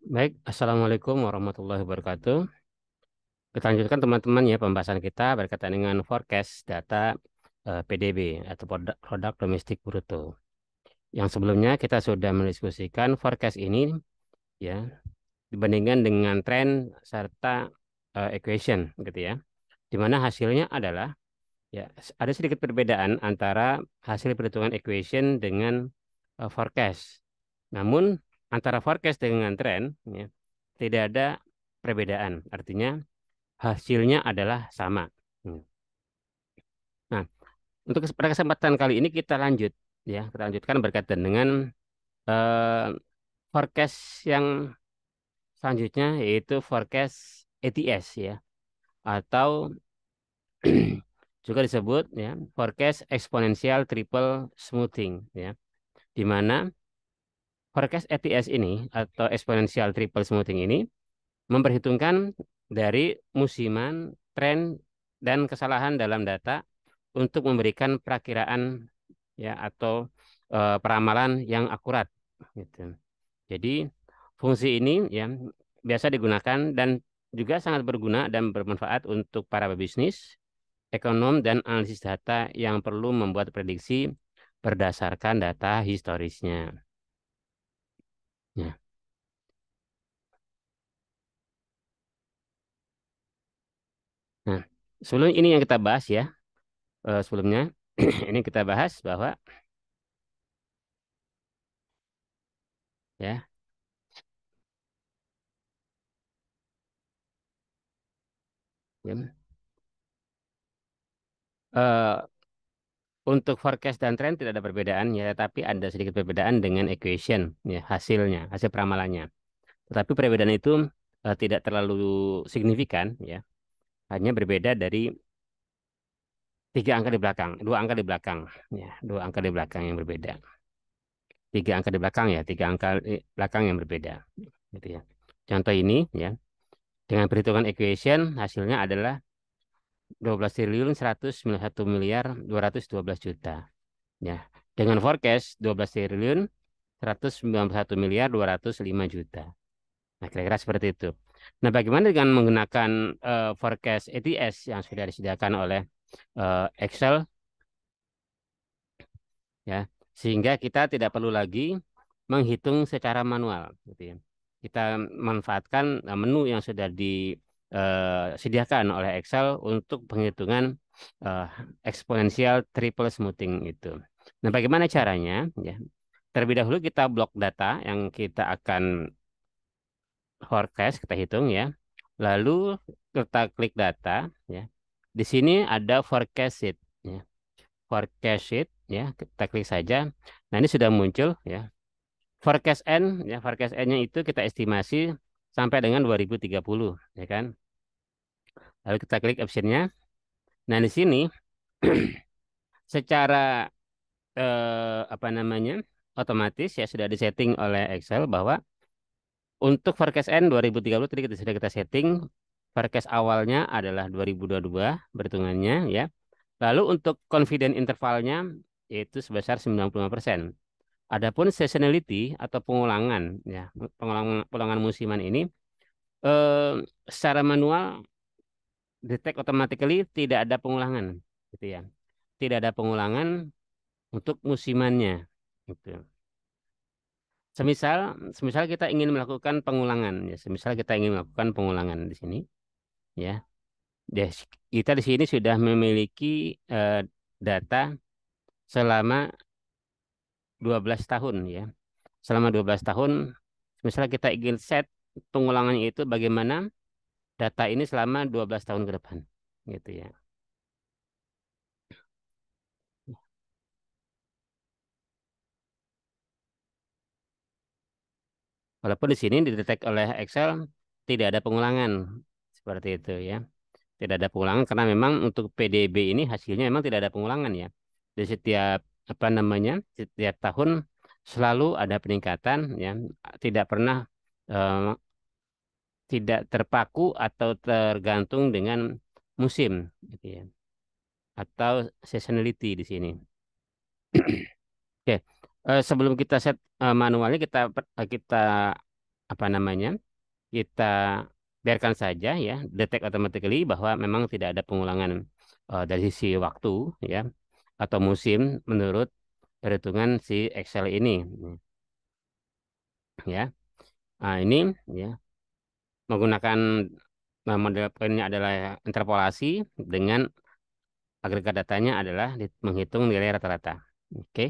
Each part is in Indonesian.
Baik, Assalamualaikum warahmatullahi wabarakatuh. Kita lanjutkan teman-teman ya pembahasan kita berkaitan dengan forecast data PDB atau produk domestik bruto. Yang sebelumnya kita sudah mendiskusikan forecast ini ya dibandingkan dengan tren serta equation gitu ya. Di mana hasilnya adalah ya ada sedikit perbedaan antara hasil perhitungan equation dengan forecast. Namun antara forecast dengan tren ya, tidak ada perbedaan. Artinya hasilnya adalah sama. Hmm. Nah, pada kesempatan kali ini kita lanjut ya, kita lanjutkan berkaitan dengan eh, forecast yang selanjutnya yaitu forecast ATS ya atau juga disebut ya forecast exponential triple smoothing ya, di mana forecast ATS ini atau exponential triple smoothing ini memperhitungkan dari musiman, tren, dan kesalahan dalam data untuk memberikan perakiraan ya atau peramalan yang akurat gitu. Jadi fungsi ini ya biasa digunakan dan juga sangat berguna dan bermanfaat untuk para pebisnis, ekonom dan analisis data yang perlu membuat prediksi berdasarkan data historisnya. Ya. Nah, sebelum ini yang kita bahas ya, sebelumnya ini kita bahas bahwa ya, ya, eh, untuk forecast dan tren tidak ada perbedaan ya, tapi ada sedikit perbedaan dengan equation ya, hasilnya, hasil peramalannya. Tetapi perbedaan itu tidak terlalu signifikan ya, hanya berbeda dari tiga angka di belakang, dua angka di belakang ya, dua angka di belakang yang berbeda. Tiga angka di belakang ya, tiga angka di belakang yang berbeda gitu ya. Contoh ini ya, dengan perhitungan equation hasilnya adalah 12.191.212 juta ya. Dengan forecast 12.191.205 juta. Nah, kira-kira seperti itu. Nah, bagaimana dengan menggunakan forecast ATS yang sudah disediakan oleh Excel ya, sehingga kita tidak perlu lagi menghitung secara manual gitu ya. Kita manfaatkan menu yang sudah disediakan oleh Excel untuk penghitungan eh, eksponensial triple smoothing itu. Nah, bagaimana caranya ya? Terlebih dahulu kita blok data yang kita akan forecast, kita hitung ya. Lalu kita klik data ya. Di sini ada forecast sheet ya. Forecast sheet ya, kita klik saja. Nah, ini sudah muncul ya. Forecast N ya, forecast N-nya itu kita estimasi sampai dengan 2030 ya kan. Lalu kita klik optionnya. Nah, di sini secara apa namanya? Otomatis ya sudah disetting oleh Excel bahwa untuk forecast N 2030 tadi kita sudah kita setting forecast awalnya adalah 2022 berhitungannya ya. Lalu untuk confident intervalnya yaitu sebesar 95%. Adapun seasonality atau pengulangan ya, pengulangan musiman ini eh, secara manual detect automatically tidak ada pengulangan gitu ya. Tidak ada pengulangan untuk musimannya gitu. Semisal semisal kita ingin melakukan pengulangan ya, semisal kita ingin melakukan pengulangan di sini ya. Kita di sini sudah memiliki data selama 12 tahun ya. Selama 12 tahun misalnya kita ingin set pengulangannya itu bagaimana data ini selama 12 tahun ke depan gitu ya. Walaupun di sini didetek oleh Excel tidak ada pengulangan seperti itu ya. Tidak ada pengulangan karena memang untuk PDB ini hasilnya memang tidak ada pengulangan ya. Di setiap apa namanya? Setiap tahun selalu ada peningkatan ya. Tidak pernah eh, tidak terpaku atau tergantung dengan musim gitu ya. Atau seasonality di sini. Oke. Sebelum kita set manualnya kita apa namanya, kita biarkan saja ya, detect automatically bahwa memang tidak ada pengulangan dari sisi waktu ya atau musim menurut perhitungan si Excel ini ya. Nah, ini ya menggunakan model poinnya adalah interpolasi dengan agregat datanya adalah menghitung nilai rata-rata. Oke.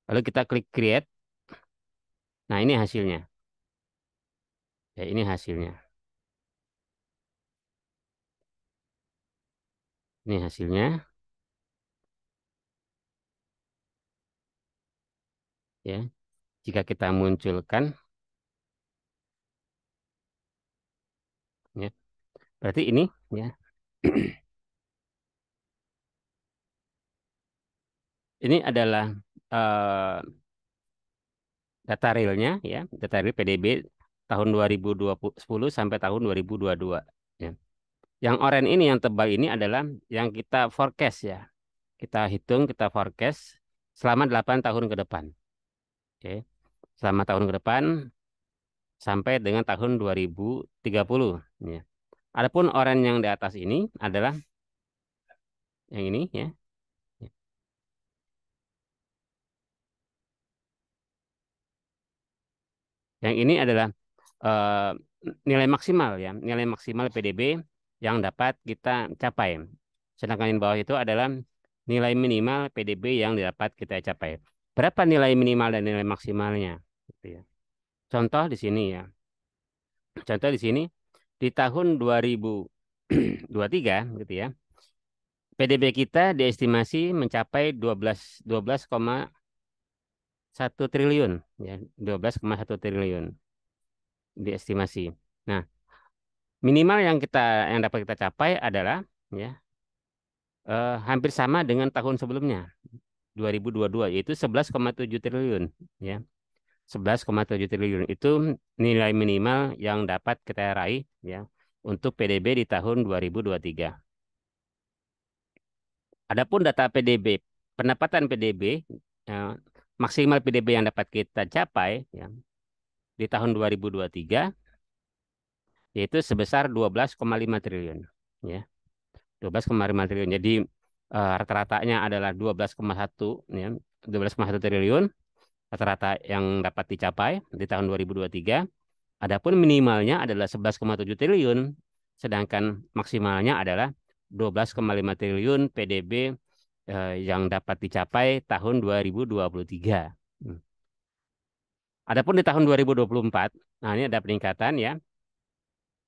Lalu kita klik create. Nah, ini hasilnya. Ya, ini hasilnya. Ini hasilnya ya. Jika kita munculkan ya, berarti ini ya. Ini adalah eh, data realnya ya, data real PDB tahun 2010 sampai tahun 2022 ya. Yang oranye ini yang tebal ini adalah yang kita forecast ya. Kita hitung, kita forecast selama 8 tahun ke depan. Oke. Selama tahun ke depan sampai dengan tahun 2030 ya. Adapun oranye yang di atas ini adalah yang ini ya. Yang ini adalah eh, nilai maksimal ya, nilai maksimal PDB yang dapat kita capai. Sedangkan yang bawah itu adalah nilai minimal PDB yang dapat kita capai. Berapa nilai minimal dan nilai maksimalnya? Gitu ya. Contoh di sini ya. Contoh di sini di tahun 2023 gitu ya. PDB kita diestimasi mencapai 12,1 triliun ya, 12,1 triliun diestimasi. Nah, minimal yang dapat kita capai adalah ya hampir sama dengan tahun sebelumnya 2022 yaitu 11,7 triliun ya. 11,7 triliun itu nilai minimal yang dapat kita raih ya untuk PDB di tahun 2023. Adapun data PDB, pendapatan PDB eh, maksimal PDB yang dapat kita capai ya di tahun 2023 yaitu sebesar 12,5 triliun ya. 12,5 triliun. Jadi rata-ratanya adalah 12,1 ya, 12,1 triliun rata-rata yang dapat dicapai di tahun 2023. Adapun minimalnya adalah 11,7 triliun, sedangkan maksimalnya adalah 12,5 triliun PDB yang dapat dicapai tahun 2023. Hmm. Adapun di tahun 2024, nah ini ada peningkatan ya.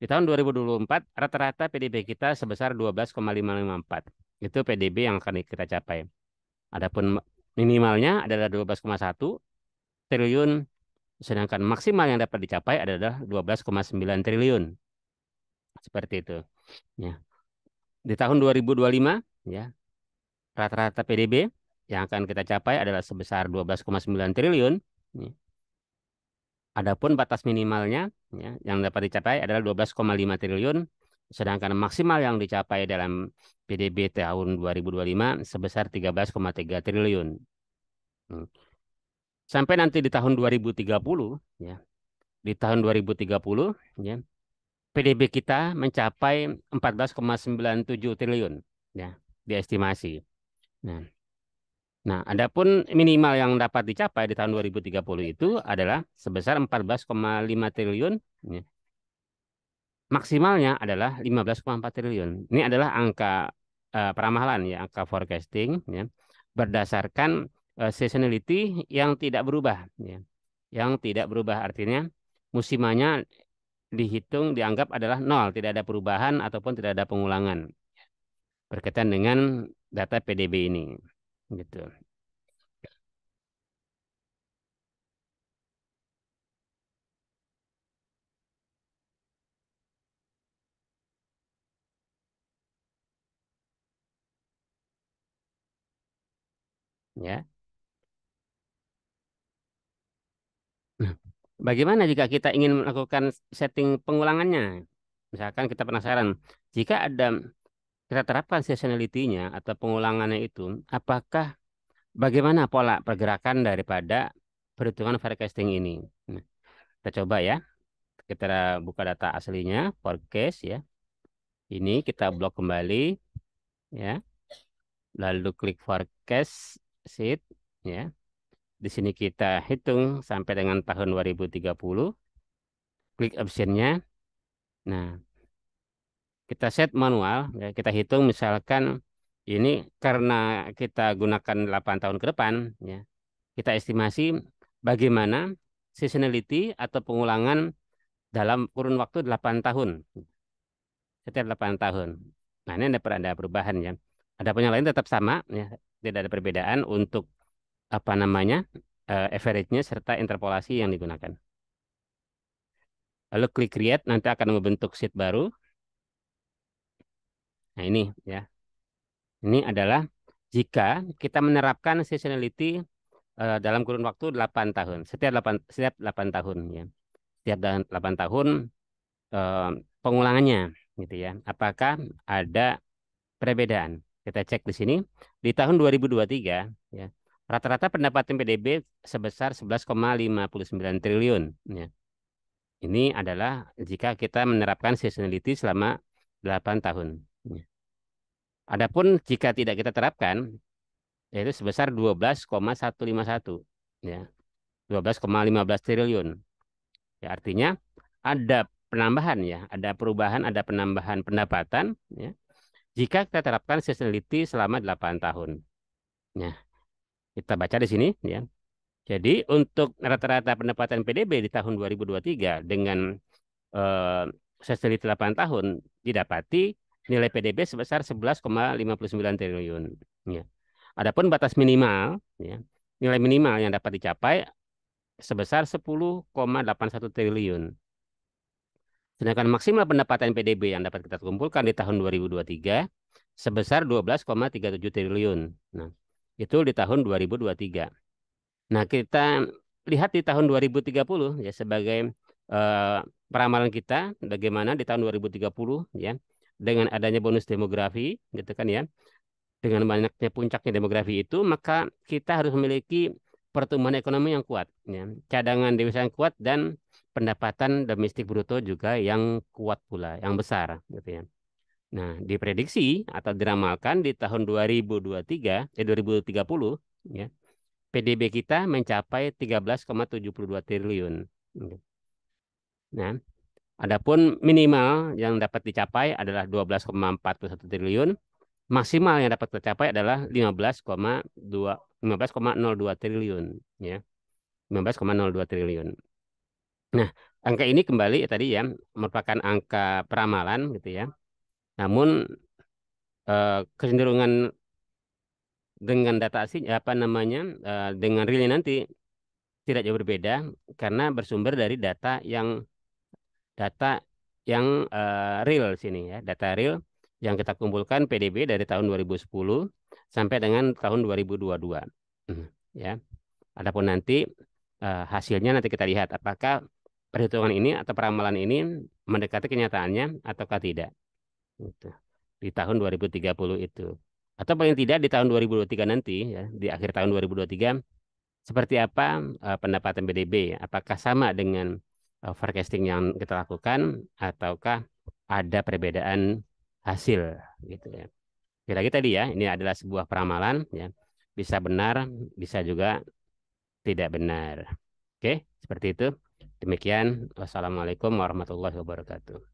Di tahun 2024, rata-rata PDB kita sebesar 12,554. Itu PDB yang akan kita capai. Adapun minimalnya adalah 12,1 triliun, sedangkan maksimal yang dapat dicapai adalah 12,9 triliun. Seperti itu. Ya. Di tahun 2025, ya, rata-rata PDB yang akan kita capai adalah sebesar 12,9 triliun. Ya. Adapun batas minimalnya ya, yang dapat dicapai adalah 12,5 triliun, sedangkan maksimal yang dicapai dalam PDB tahun 2025 sebesar 13,3 triliun. Hmm. Sampai nanti di tahun 2030, ya, di tahun 2030, ya, PDB kita mencapai 14,97 triliun, ya, diestimasi. Nah, nah, adapun minimal yang dapat dicapai di tahun 2030 itu adalah sebesar 14,5 triliun, ya. Maksimalnya adalah 15,4 triliun. Ini adalah angka peramalan ya, angka forecasting ya, berdasarkan seasonality yang tidak berubah ya. Yang tidak berubah artinya musimannya dihitung dianggap adalah nol, tidak ada perubahan ataupun tidak ada pengulangan berkaitan dengan data PDB ini gitu ya. Nah, bagaimana jika kita ingin melakukan setting pengulangannya? Misalkan kita penasaran, jika ada kita terapkan seasonality-nya atau pengulangannya itu, apakah bagaimana pola pergerakan daripada perhitungan forecasting ini? Nah, kita coba ya. Kita buka data aslinya, forecast ya. Ini kita blok kembali ya. Lalu klik forecast sheet ya. Di sini kita hitung sampai dengan tahun 2030. Klik optionnya. Nah, kita set manual, ya, kita hitung misalkan ini karena kita gunakan 8 tahun ke depan, ya, kita estimasi bagaimana seasonality atau pengulangan dalam kurun waktu 8 tahun, setiap 8 tahun. Nah, ini ada perubahan ya. Ada pun yang lain tetap sama, ya, tidak ada perbedaan untuk apa namanya average-nya serta interpolasi yang digunakan. Lalu klik create, nanti akan membentuk sheet baru. Nah, ini ya. Ini adalah jika kita menerapkan seasonality dalam kurun waktu 8 tahun. Setiap 8 tahun ya. Setiap 8 tahun eh, pengulangannya gitu ya. Apakah ada perbedaan? Kita cek di sini di tahun 2023 ya. Rata-rata pendapatan PDB sebesar 11,59 triliun ya. Ini adalah jika kita menerapkan seasonality selama 8 tahun. Ya. Adapun jika tidak kita terapkan yaitu sebesar 12,151 ya. 12,15 triliun. Ya, artinya ada penambahan ya, ada perubahan, ada penambahan pendapatan ya. Jika kita terapkan seasonality selama 8 tahun. Ya, kita baca di sini ya. Jadi untuk rata-rata pendapatan PDB di tahun 2023 dengan eh, seasonality 8 tahun didapati nilai PDB sebesar 11,59 triliun. Ya. Adapun batas minimal ya, nilai minimal yang dapat dicapai sebesar 10,81 triliun. Sedangkan maksimal pendapatan PDB yang dapat kita kumpulkan di tahun 2023 sebesar 12,37 triliun. Nah, itu di tahun 2023. Nah, kita lihat di tahun 2030 ya sebagai eh, peramalan kita bagaimana di tahun 2030 ya dengan adanya bonus demografi gitu kan ya. Dengan banyaknya puncaknya demografi itu, maka kita harus memiliki pertumbuhan ekonomi yang kuat, ya. Cadangan devisa yang kuat dan pendapatan domestik bruto juga yang kuat pula, yang besar, gitu ya. Nah, diprediksi atau diramalkan di tahun 2023, 2030, ya, PDB kita mencapai 13,72 triliun. Gitu. Nah, adapun minimal yang dapat dicapai adalah 12,41 triliun. Maksimal yang dapat tercapai adalah 15,02 triliun ya. 15,02 triliun. Nah, angka ini kembali tadi ya merupakan angka peramalan gitu ya. Namun kecenderungan dengan data asli apa namanya dengan realnya nanti tidak jauh berbeda karena bersumber dari data yang real sini ya, data real yang kita kumpulkan PDB dari tahun 2010 sampai dengan tahun 2022. Ya. Adapun nanti hasilnya nanti kita lihat apakah perhitungan ini atau peramalan ini mendekati kenyataannya ataukah tidak. Gitu. Di tahun 2030 itu. Atau paling tidak di tahun 2023 nanti ya, di akhir tahun 2023 seperti apa pendapatan PDB? Apakah sama dengan forecasting yang kita lakukan ataukah ada perbedaan hasil gitu ya. Lagi tadi ya, ini adalah sebuah peramalan ya. Bisa benar, bisa juga tidak benar. Oke, seperti itu. Demikian. Wassalamualaikum warahmatullahi wabarakatuh.